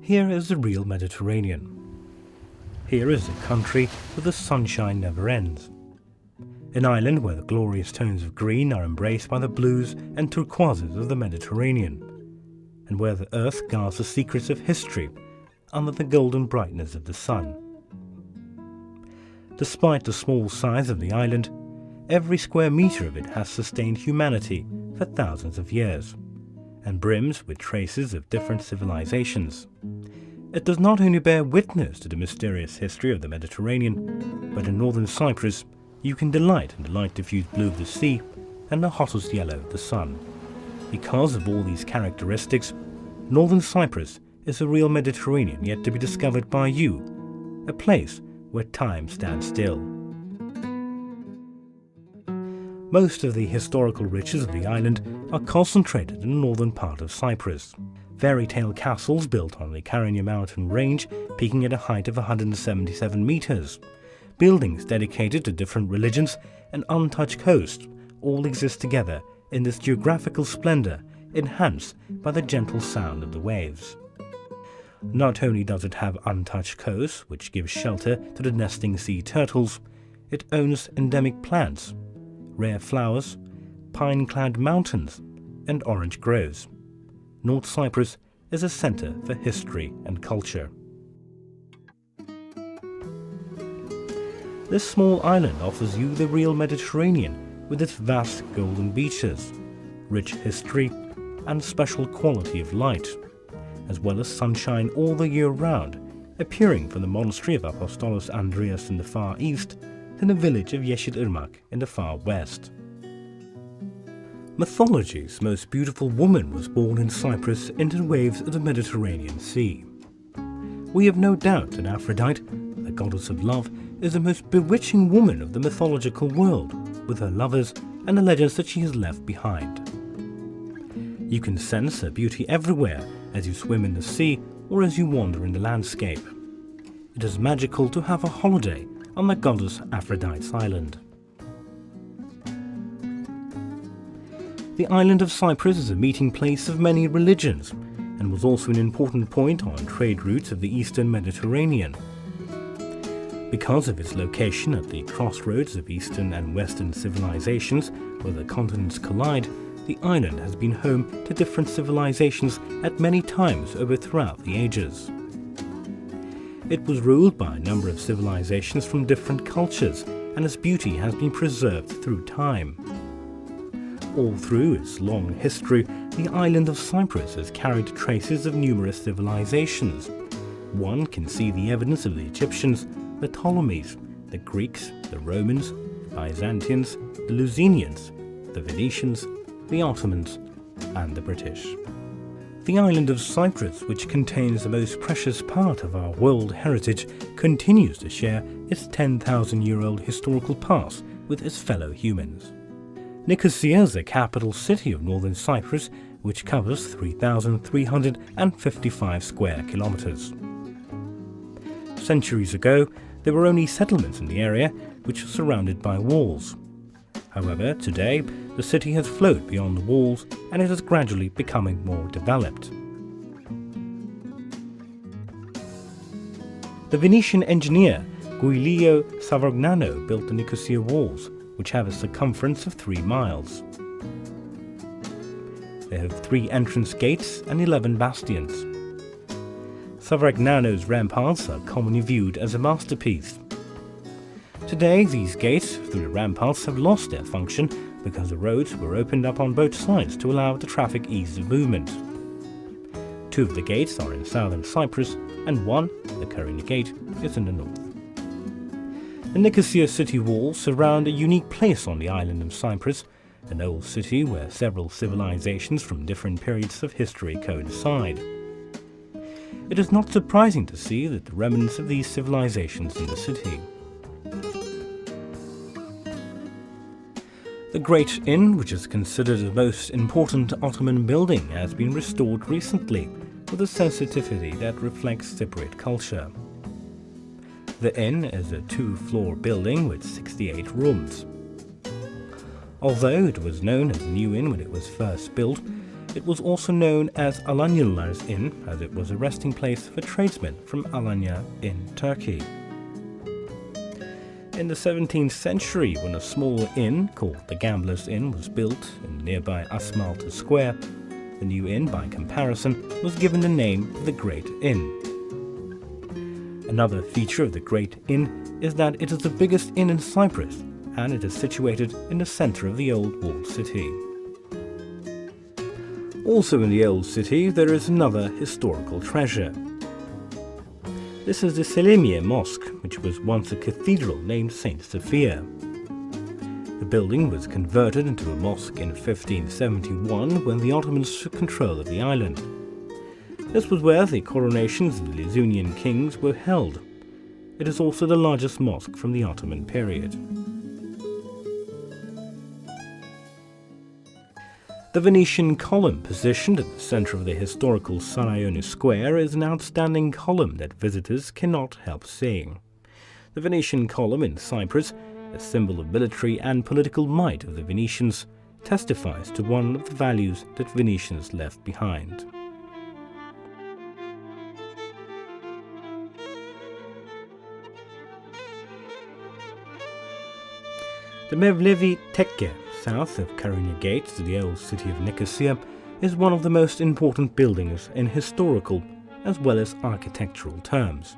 Here is the real Mediterranean. Here is a country where the sunshine never ends. An island where the glorious tones of green are embraced by the blues and turquoises of the Mediterranean, and where the earth guards the secrets of history under the golden brightness of the sun. Despite the small size of the island, every square metre of it has sustained humanity for thousands of years, and brims with traces of different civilizations. It does not only bear witness to the mysterious history of the Mediterranean, but in northern Cyprus you can delight in the light diffused blue of the sea and the hottest yellow of the sun. Because of all these characteristics, northern Cyprus is a real Mediterranean yet to be discovered by you, a place where time stands still. Most of the historical riches of the island are concentrated in the northern part of Cyprus. Fairy tale castles built on the Karañi mountain range peaking at a height of 177 meters, buildings dedicated to different religions, and untouched coasts all exist together in this geographical splendor enhanced by the gentle sound of the waves. Not only does it have untouched coasts which give shelter to the nesting sea turtles, it owns endemic plants, rare flowers, pine-clad mountains, and orange groves. North Cyprus is a center for history and culture. This small island offers you the real Mediterranean with its vast golden beaches, rich history, and special quality of light, as well as sunshine all the year round, appearing from the monastery of Apostolos Andreas in the far east to the village of Yeşilırmak in the far west. Mythology's most beautiful woman was born in Cyprus into the waves of the Mediterranean Sea. We have no doubt that Aphrodite, the goddess of love, is the most bewitching woman of the mythological world, with her lovers and the legends that she has left behind. You can sense her beauty everywhere as you swim in the sea or as you wander in the landscape. It is magical to have a holiday on the goddess Aphrodite's island. The island of Cyprus is a meeting place of many religions and was also an important point on trade routes of the eastern Mediterranean. Because of its location at the crossroads of eastern and western civilizations where the continents collide, the island has been home to different civilizations at many times throughout the ages. It was ruled by a number of civilizations from different cultures, and its beauty has been preserved through time. All through its long history, the island of Cyprus has carried traces of numerous civilizations. One can see the evidence of the Egyptians, the Ptolemies, the Greeks, the Romans, the Byzantines, the Lusenians, the Venetians, the Ottomans, and the British. The island of Cyprus, which contains the most precious part of our world heritage, continues to share its 10,000-year-old historical past with its fellow humans. Nicosia is the capital city of northern Cyprus, which covers 3,355 square kilometers. Centuries ago, there were only settlements in the area, which were surrounded by walls. However, today, the city has flowed beyond the walls and it is gradually becoming more developed. The Venetian engineer Giulio Savognano built the Nicosia walls, which have a circumference of 3 miles. They have 3 entrance gates and 11 bastions. Savognano's ramparts are commonly viewed as a masterpiece. Today, these gates through the ramparts have lost their function because the roads were opened up on both sides to allow the traffic ease of movement. 2 of the gates are in southern Cyprus and 1, the Karañi Gate, is in the north. The Nicosia city walls surround a unique place on the island of Cyprus, an old city where several civilizations from different periods of history coincide. It is not surprising to see that the remnants of these civilizations in the city. The Great Inn, which is considered the most important Ottoman building, has been restored recently with a sensitivity that reflects Cypriot culture. The inn is a 2-floor building with 68 rooms. Although it was known as a new inn when it was first built, It was also known as Alanya'lılar's Inn, as it was a resting place for tradesmen from Alanya in Turkey. In the 17th century, when a small inn called the Gambler's Inn was built in nearby Asmalta Square, the new inn, by comparison, was given the name of the Great Inn. Another feature of the Great Inn is that it is the biggest inn in Cyprus, and it is situated in the centre of the old walled city. Also in the old city there is another historical treasure. This is the Selimiye Mosque, which was once a cathedral named Saint Sophia. The building was converted into a mosque in 1571 when the Ottomans took control of the island. This was where the coronations of the Lyzunian kings were held. It is also the largest mosque from the Ottoman period. The Venetian column, positioned at the centre of the historical Sarayoni Square, is an outstanding column that visitors cannot help seeing. The Venetian column in Cyprus, a symbol of military and political might of the Venetians, testifies to one of the values that Venetians left behind. The Mevlevi Tekke, south of Karuna Gate to the old city of Nicosia, is one of the most important buildings in historical as well as architectural terms.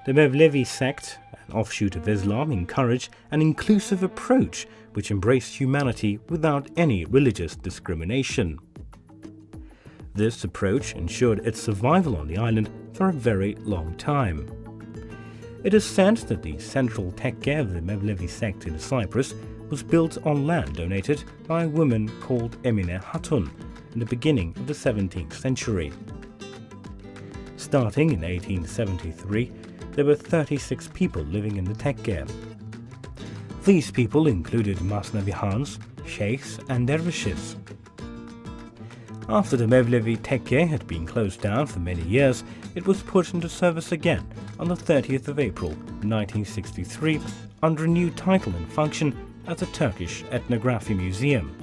The Mevlevi sect, an offshoot of Islam, encouraged an inclusive approach which embraced humanity without any religious discrimination. This approach ensured its survival on the island for a very long time. It is said that the central tekke of the Mevlevi sect in Cyprus was built on land donated by a woman called Emine Hatun in the beginning of the 17th century. Starting in 1873, there were 36 people living in the tekke. These people included Masnavi Khans, sheikhs and dervishes. After the Mevlevi tekke had been closed down for many years, it was put into service again on the 30th of April 1963 under a new title and function as the Turkish Ethnography Museum.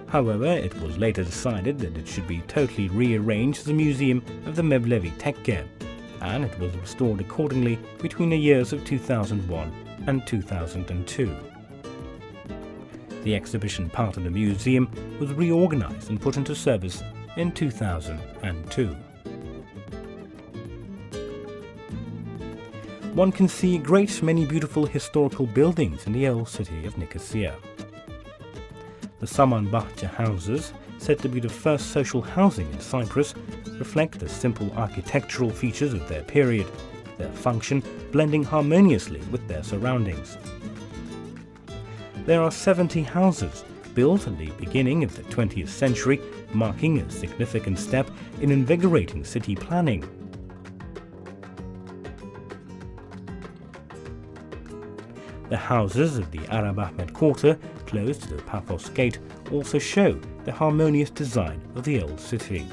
However, it was later decided that it should be totally rearranged as a museum of the Mevlevi tekke, and it was restored accordingly between the years of 2001 and 2002. The exhibition part of the museum was reorganized and put into service in 2002. One can see a great many beautiful historical buildings in the old city of Nicosia. The Samanbahce houses, said to be the first social housing in Cyprus, reflect the simple architectural features of their period, their function blending harmoniously with their surroundings. There are 70 houses built at the beginning of the 20th century, marking a significant step in invigorating city planning. The houses of the Arab Ahmed Quarter, close to the Paphos Gate, also show the harmonious design of the old city.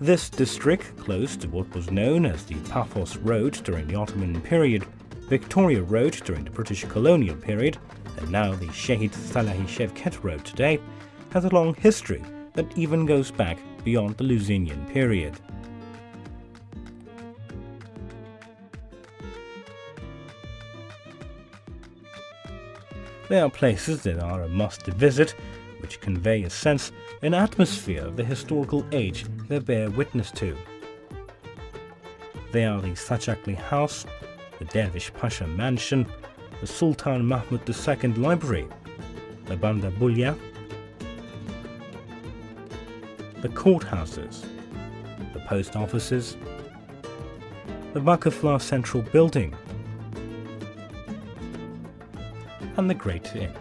This district, close to what was known as the Paphos Road during the Ottoman period, Victoria Road during the British colonial period, and now the Shehid Salahi Shevket Road today, has a long history that even goes back beyond the Lyzunian period. There are places that are a must to visit, which convey a sense, an atmosphere of the historical age they bear witness to. They are the Saçaklı House, the Dervish Pasha Mansion, the Sultan Mahmud II Library, the Banda Bulya, the courthouses, the post offices, the Vakıflar Central Building, and the Great Inn.